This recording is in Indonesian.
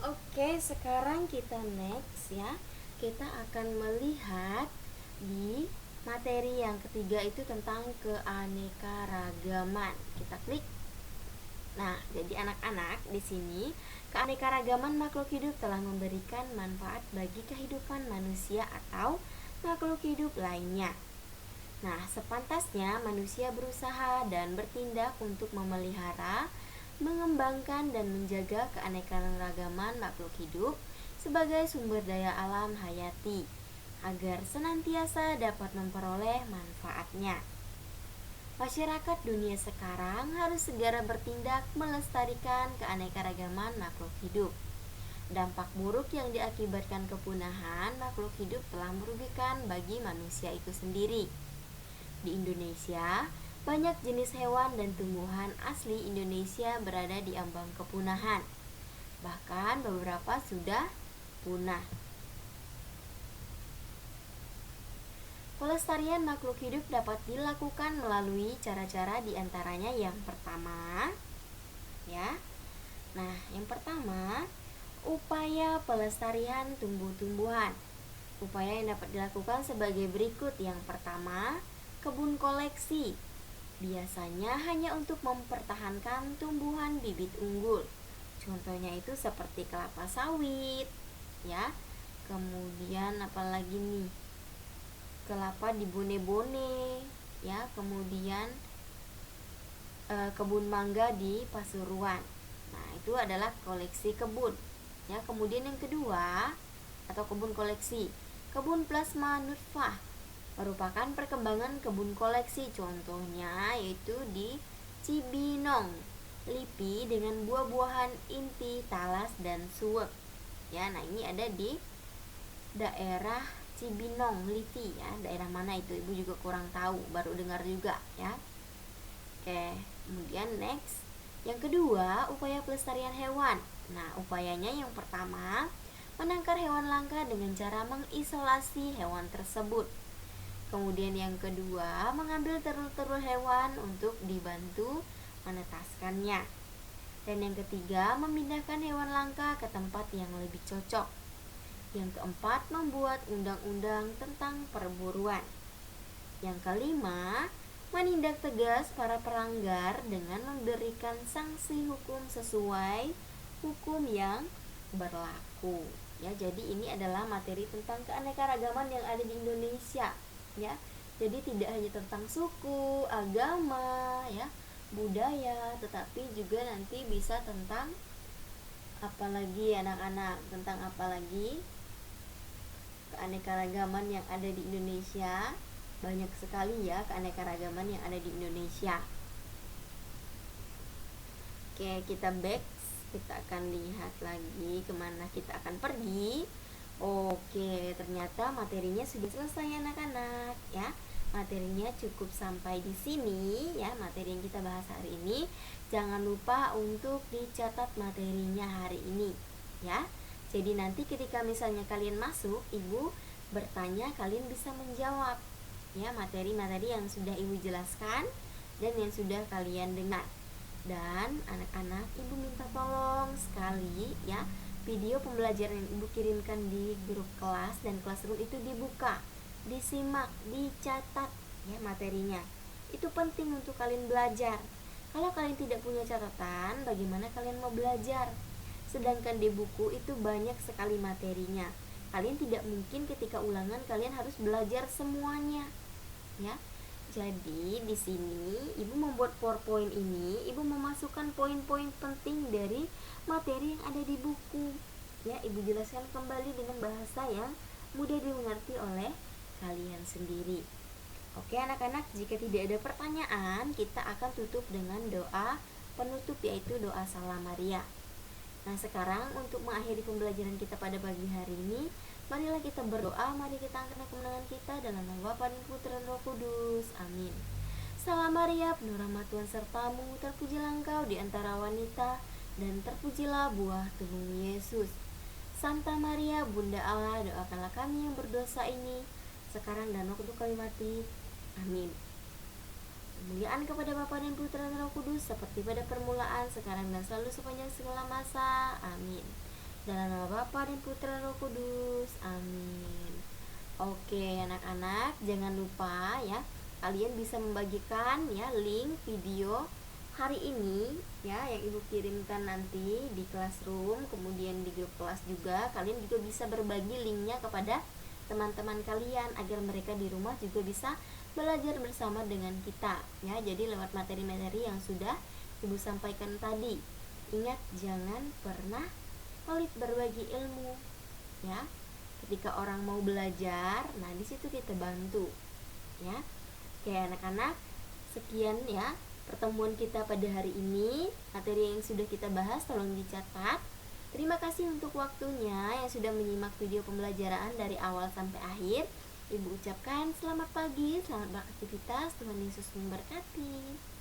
Oke, sekarang kita next ya. Kita akan melihat di materi yang ketiga itu tentang keanekaragaman. Kita klik. Nah, jadi anak-anak di sini keanekaragaman makhluk hidup telah memberikan manfaat bagi kehidupan manusia atau makhluk hidup lainnya. Nah, sepantasnya manusia berusaha dan bertindak untuk memelihara, mengembangkan dan menjaga keanekaragaman makhluk hidup sebagai sumber daya alam hayati agar senantiasa dapat memperoleh manfaatnya. Masyarakat dunia sekarang harus segera bertindak melestarikan keanekaragaman makhluk hidup. Dampak buruk yang diakibatkan kepunahan makhluk hidup telah merugikan bagi manusia itu sendiri. Di Indonesia, banyak jenis hewan dan tumbuhan asli Indonesia berada di ambang kepunahan. Bahkan beberapa sudah punah. Pelestarian makhluk hidup dapat dilakukan melalui cara-cara diantaranya yang pertama, ya. Nah, yang pertama, upaya pelestarian tumbuh-tumbuhan. Upaya yang dapat dilakukan sebagai berikut. Yang pertama, kebun koleksi. Biasanya hanya untuk mempertahankan tumbuhan bibit unggul. Contohnya itu seperti kelapa sawit, ya. Kemudian apalagi nih? Kelapa di bone-bone, ya. Kemudian kebun mangga di Pasuruan. Nah, itu adalah koleksi kebun. Ya, kemudian yang kedua atau kebun koleksi, kebun plasma nutfah merupakan perkembangan kebun koleksi. Contohnya yaitu di Cibinong, LIPI dengan buah-buahan inti, talas dan suwek. Ya, nah ini ada di daerah Cibinong, LIPI ya. Daerah mana itu? Ibu juga kurang tahu, baru dengar juga ya. Oke, kemudian next. Yang kedua, upaya pelestarian hewan. Nah, upayanya yang pertama, menangkar hewan langka dengan cara mengisolasi hewan tersebut. Kemudian yang kedua, mengambil telur-telur hewan untuk dibantu menetaskannya. Dan yang ketiga, memindahkan hewan langka ke tempat yang lebih cocok. Yang keempat, membuat undang-undang tentang perburuan. Yang kelima, menindak tegas para pelanggar dengan memberikan sanksi hukum sesuai hukum yang berlaku. Ya, jadi ini adalah materi tentang keanekaragaman yang ada di Indonesia, ya. Jadi tidak hanya tentang suku, agama, ya, budaya, tetapi juga nanti bisa tentang apalagi anak-anak, tentang apalagi keanekaragaman yang ada di Indonesia. Banyak sekali ya keanekaragaman yang ada di Indonesia. Oke, kita back. Kita akan lihat lagi kemana kita akan pergi. Oke, ternyata materinya sudah selesai anak-anak ya. Materinya cukup sampai di sini ya, materi yang kita bahas hari ini. Jangan lupa untuk dicatat materinya hari ini ya. Jadi nanti ketika misalnya kalian masuk, ibu bertanya, kalian bisa menjawab ya materi-materi yang sudah ibu jelaskan dan yang sudah kalian dengar. Dan anak-anak, ibu minta tolong sekali ya, video pembelajaran yang ibu kirimkan di grup kelas dan classroom itu dibuka, disimak, dicatat ya materinya. Itu penting untuk kalian belajar. Kalau kalian tidak punya catatan, bagaimana kalian mau belajar? Sedangkan di buku itu banyak sekali materinya. Kalian tidak mungkin ketika ulangan kalian harus belajar semuanya. Ya. Jadi di sini ibu membuat PowerPoint ini, ibu memasukkan poin-poin penting dari materi yang ada di buku. Ya, ibu jelaskan kembali dengan bahasa yang mudah dimengerti oleh kalian sendiri. Oke anak-anak, jika tidak ada pertanyaan, kita akan tutup dengan doa penutup, yaitu doa Salam Maria. Nah, sekarang untuk mengakhiri pembelajaran kita pada pagi hari ini, marilah kita berdoa. Mari kita angkat kemenangan kita dalam nama Bapa dan Putra dan Roh Kudus. Amin. Salam Maria, penuh rahmat Tuhan sertamu, terpujilah engkau di antara wanita, dan terpujilah buah tubuhmu Yesus. Santa Maria, Bunda Allah, doakanlah kami yang berdosa ini, sekarang dan waktu kami mati. Amin. Kemuliaan kepada Bapa dan Putra dan Roh Kudus, seperti pada permulaan, sekarang dan selalu sepanjang segala masa. Amin. Dalam nama Bapa dan Putra dan Roh Kudus. Amin. Oke, anak-anak, jangan lupa ya, kalian bisa membagikan ya link video hari ini ya yang Ibu kirimkan nanti di classroom, kemudian di grup kelas juga. Kalian juga bisa berbagi linknya kepada teman-teman kalian agar mereka di rumah juga bisa belajar bersama dengan kita ya. Jadi lewat materi-materi yang sudah Ibu sampaikan tadi. Ingat, jangan pernah pelit berbagi ilmu ya. Ketika orang mau belajar, nah di situ kita bantu ya. Oke anak-anak, sekian ya pertemuan kita pada hari ini. Materi yang sudah kita bahas tolong dicatat. Terima kasih untuk waktunya yang sudah menyimak video pembelajaran dari awal sampai akhir. Ibu ucapkan selamat pagi, selamat beraktivitas, Tuhan Yesus memberkati.